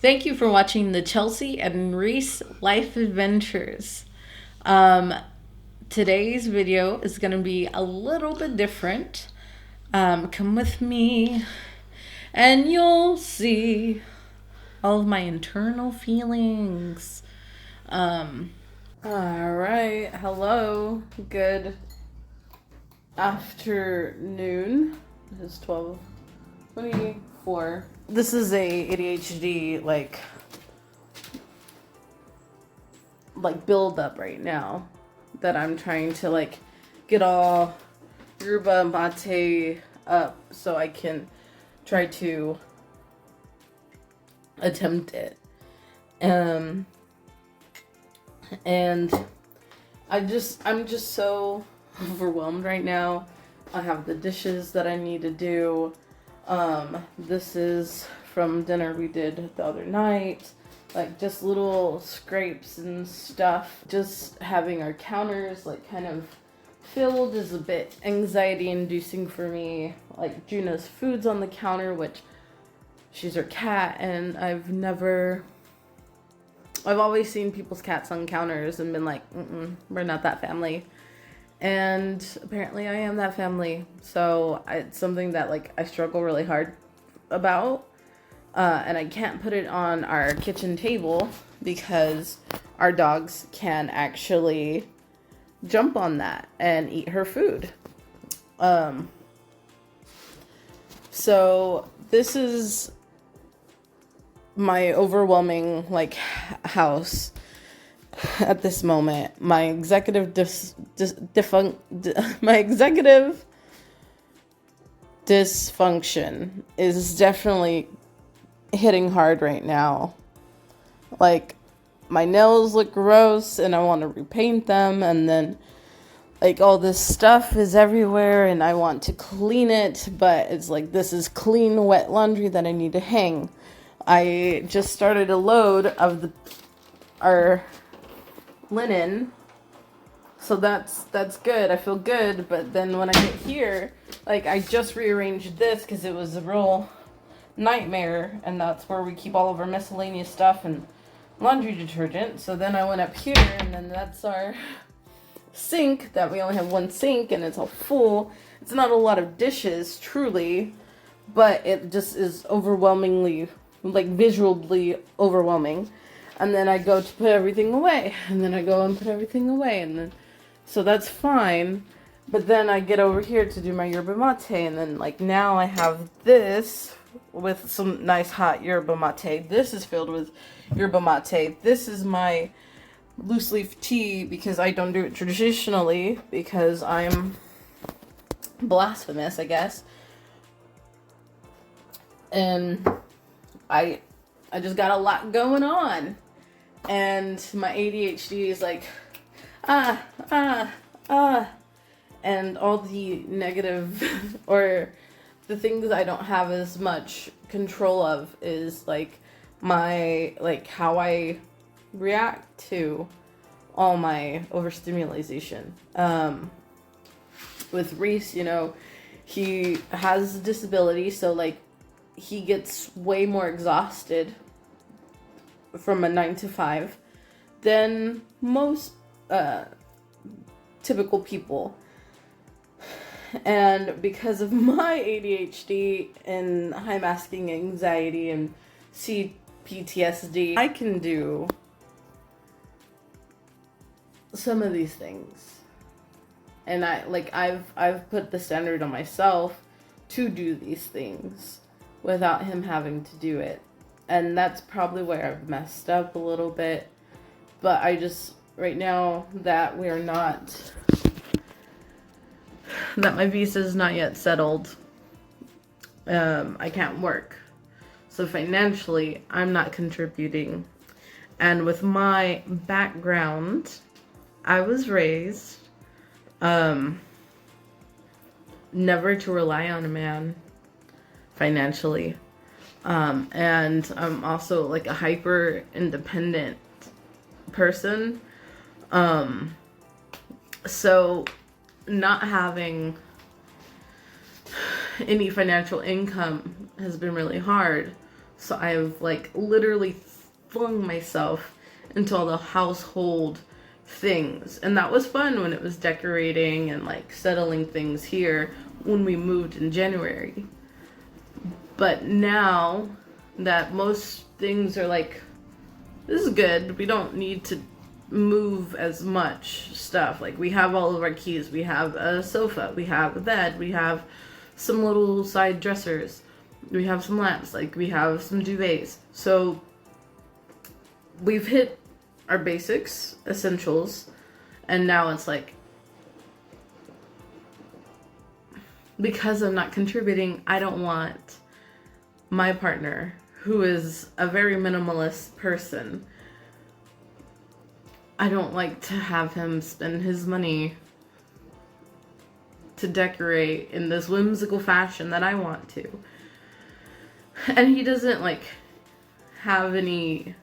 Thank you for watching the Chelsea and Reese Life Adventures. Um, Today's video is going to be a little bit different. Come with me and you'll see all of my internal feelings. All right. Hello. Good afternoon. This is 12:24. This is a ADHD like build up right now that I'm trying to get all yerba mate up so I can try to attempt it. And I'm just so overwhelmed right now. I have the dishes that I need to do. This is from dinner we did the other night. Just little scrapes and stuff. Just having our counters kind of filled is a bit anxiety inducing for me. Juna's food's on the counter, which she's her cat, and I've always seen people's cats on counters and been like, we're not that family. And apparently I am that family. So it's something that I struggle really hard about. And I can't put it on our kitchen table because our dogs can actually jump on that and eat her food. So this is my overwhelming house at this moment. My executive dysfunction is definitely hitting hard right now. My nails look gross and I want to repaint them, and then all this stuff is everywhere and I want to clean it, but it's this is clean wet laundry that I need to hang. I just started a load of our linen, so that's good. I feel good, but then when I get here, I just rearranged this because it was a real nightmare, and that's where we keep all of our miscellaneous stuff and laundry detergent. So then I went up here, and then that's our sink that we only have one sink, and it's all full. It's not a lot of dishes, truly, but it just is overwhelmingly, visually overwhelming. And then I go to put everything away, and then I go and put everything away, and then so that's fine. But then I get over here to do my yerba mate, and then now I have this with some nice hot yerba mate. This is filled with yerba mate. This is my loose leaf tea because I don't do it traditionally because I'm blasphemous, I guess. And I just got a lot going on. And my ADHD is and all the negative or the things I don't have as much control of is my how I react to all my overstimulation. With Reese, he has a disability, so he gets way more exhausted from a 9 to 5 than most typical people. And because of my ADHD and high masking anxiety and CPTSD, I can do some of these things. And I've put the standard on myself to do these things without him having to do it. And that's probably where I've messed up a little bit. But I just, right now that that my visa is not yet settled, I can't work. So financially, I'm not contributing. And with my background, I was raised never to rely on a man financially. And I'm also a hyper independent person. So not having any financial income has been really hard. So I have like literally flung myself into all the household things. And that was fun when it was decorating and like settling things here when we moved in January. But now that most things are like, this is good, we don't need to move as much stuff. Like, we have all of our keys, we have a sofa, we have a bed, we have some little side dressers, we have some lamps, like we have some duvets. So we've hit our basics, essentials, and now it's like, because I'm not contributing, I don't want my partner, who is a very minimalist person, I don't like to have him spend his money to decorate in this whimsical fashion that I want to. And he doesn't like have any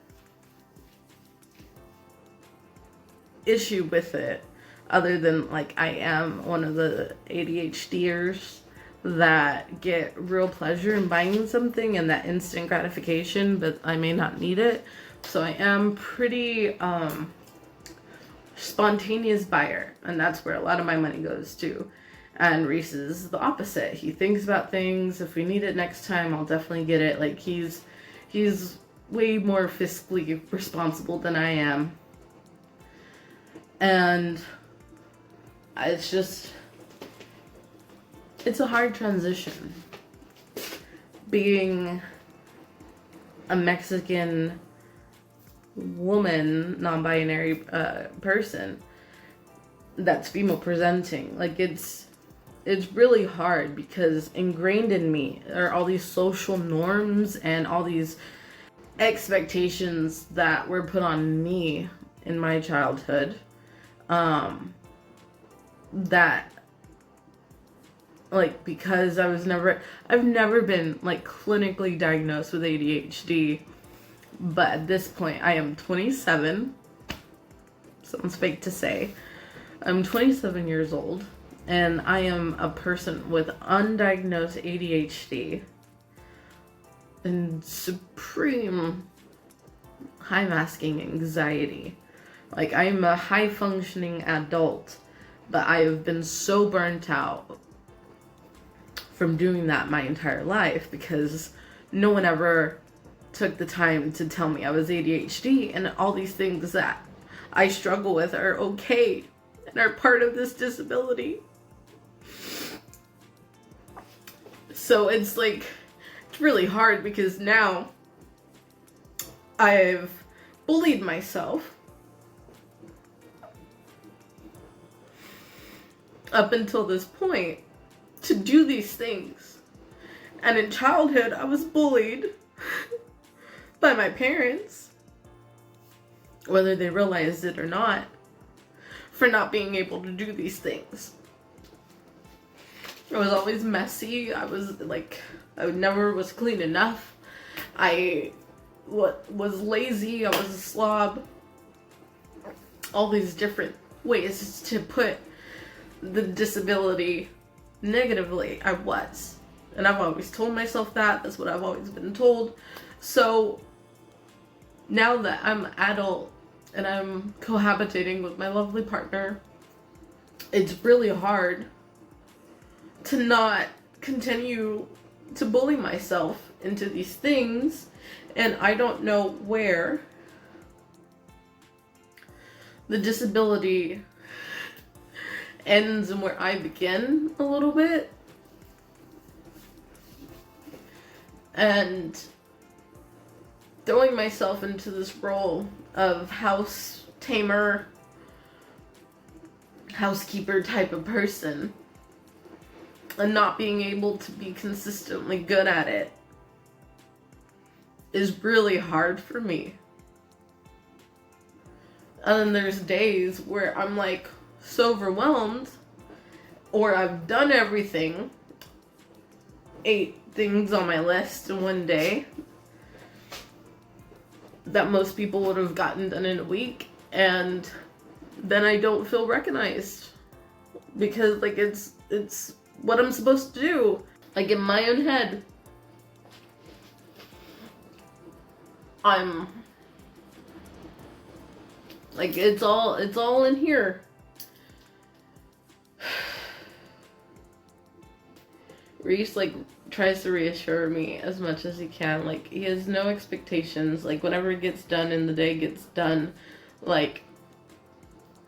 issue with it, other than like I am one of the ADHDers that get real pleasure in buying something and that instant gratification, but I may not need it. So I am pretty spontaneous buyer, and that's where a lot of my money goes to. And Reese is the opposite. He thinks about things. If we need it next time, I'll definitely get it. Like, he's way more fiscally responsible than I am. And it's just, it's a hard transition. Being a Mexican woman, non-binary person that's female presenting, like it's really hard, because ingrained in me are all these social norms and all these expectations that were put on me in my childhood, that, like, because I've never been like clinically diagnosed with ADHD, but at this point I am 27. Sounds fake to say. I'm 27 years old, and I am a person with undiagnosed ADHD and supreme high masking anxiety. Like, I'm a high functioning adult, but I have been so burnt out from doing that my entire life, because no one ever took the time to tell me I was ADHD, and all these things that I struggle with are okay and are part of this disability. So it's like, it's really hard, because now I've bullied myself up until this point to do these things. And in childhood, I was bullied by my parents, whether they realized it or not, for not being able to do these things. I was always messy. I never was clean enough. I was lazy. I was a slob. All these different ways to put the disability negatively. I was. And I've always told myself that. That's what I've always been told. So now that I'm adult and I'm cohabitating with my lovely partner, it's really hard to not continue to bully myself into these things. And I don't know where the disability ends and where I begin a little bit. And throwing myself into this role of house tamer, housekeeper type of person, and not being able to be consistently good at it is really hard for me. And then there's days where I'm like so overwhelmed, or I've done everything, 8 things on my list in one day that most people would have gotten done in a week, and then I don't feel recognized, because like it's what I'm supposed to do. Like, in my own head, I'm like, it's all in here. Reese, like, tries to reassure me as much as he can. Like, he has no expectations. Like, whatever gets done in the day gets done. Like,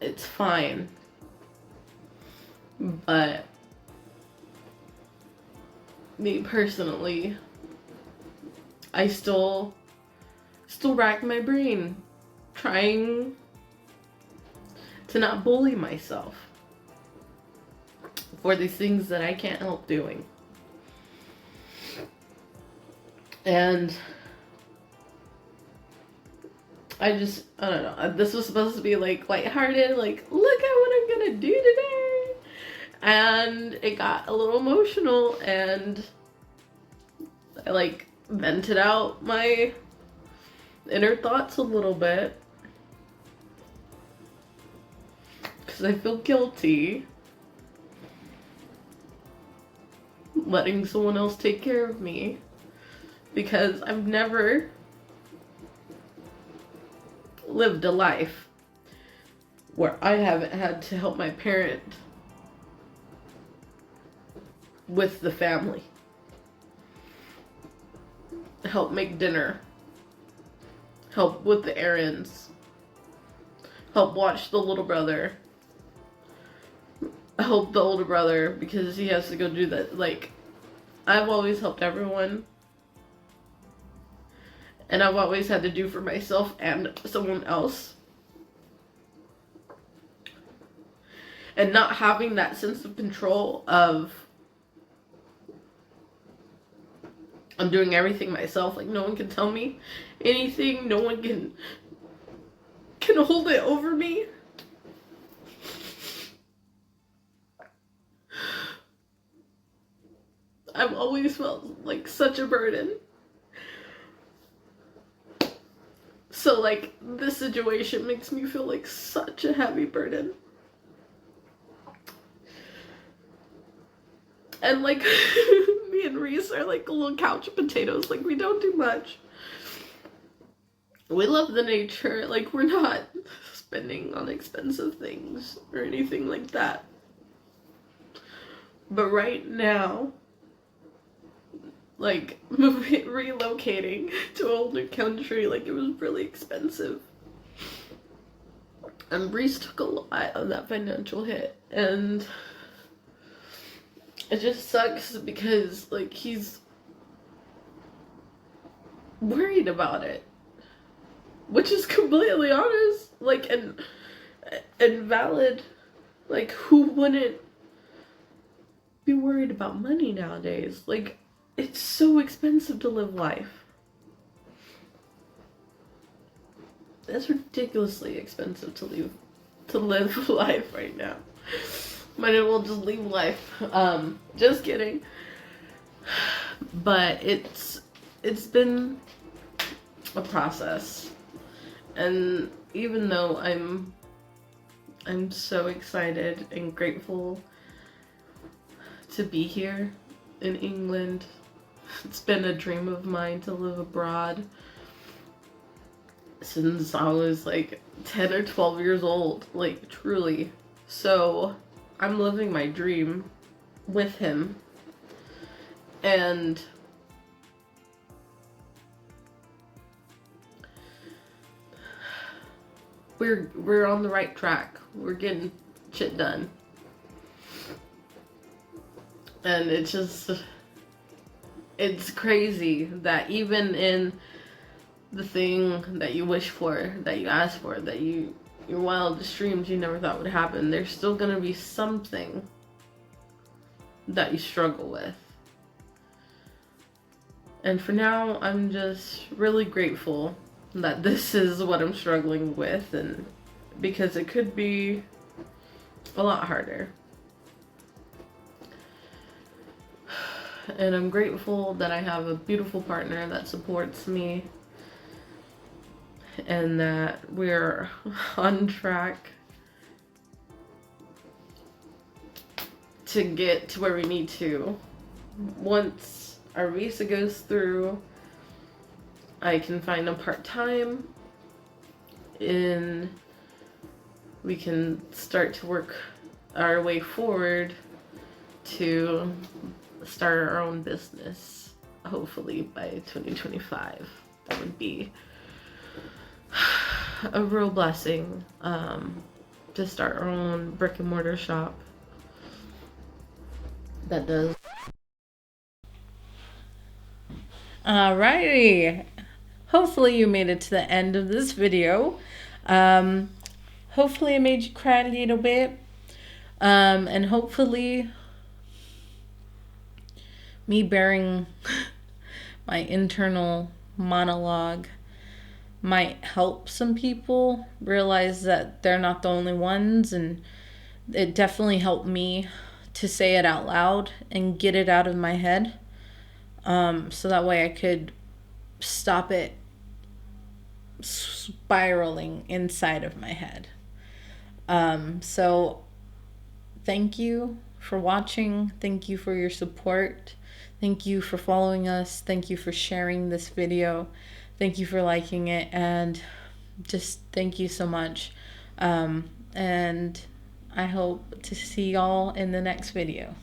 it's fine. But me personally, I still rack my brain trying to not bully myself for these things that I can't help doing. And I don't know. This was supposed to be like lighthearted, like, look at what I'm gonna do today. And it got a little emotional, and I like vented out my inner thoughts a little bit. Because I feel guilty letting someone else take care of me. Because I've never lived a life where I haven't had to help my parent with the family. Help make dinner. Help with the errands. Help watch the little brother. Help the older brother because he has to go do that. Like, I've always helped everyone. And I've always had to do for myself and someone else. And not having that sense of control of I'm doing everything myself. Like, no one can tell me anything. No one can hold it over me. I've always felt like such a burden. So, like, this situation makes me feel like such a heavy burden. And, like, me and Reese are like a little couch potatoes. Like, we don't do much. We love the nature. Like, we're not spending on expensive things or anything like that. But right now, like, relocating to a whole new country, like, it was really expensive. And Reese took a lot of that financial hit. And it just sucks because, like, he's worried about it. Which is completely honest. Like, and valid. Like, who wouldn't be worried about money nowadays? Like, it's so expensive to live life. It's ridiculously expensive to live life right now. Might as well just leave life. Just kidding. But it's been a process. And even though I'm so excited and grateful to be here in England. It's been a dream of mine to live abroad since I was like 10 or 12 years old, like, truly. So I'm living my dream with him, and we're on the right track. We're getting shit done. And it's crazy that even in the thing that you wish for, that you ask for, that your wildest dreams you never thought would happen, there's still gonna be something that you struggle with. And for now, I'm just really grateful that this is what I'm struggling with, and because it could be a lot harder. And I'm grateful that I have a beautiful partner that supports me and that we're on track to get to where we need to once our visa goes through I can find a part-time and we can start to work our way forward to start our own business, hopefully by 2025. That would be a real blessing, to start our own brick and mortar shop that does. Alrighty, hopefully you made it to the end of this video. Hopefully it made you cry a little bit, and hopefully me bearing my internal monologue might help some people realize that they're not the only ones. And it definitely helped me to say it out loud and get it out of my head, so that way I could stop it spiraling inside of my head. So thank you for watching. Thank you for your support. Thank you for following us. Thank you for sharing this video. Thank you for liking it. And just thank you so much. And I hope to see y'all in the next video.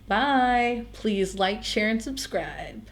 Bye. Please like, share, and subscribe.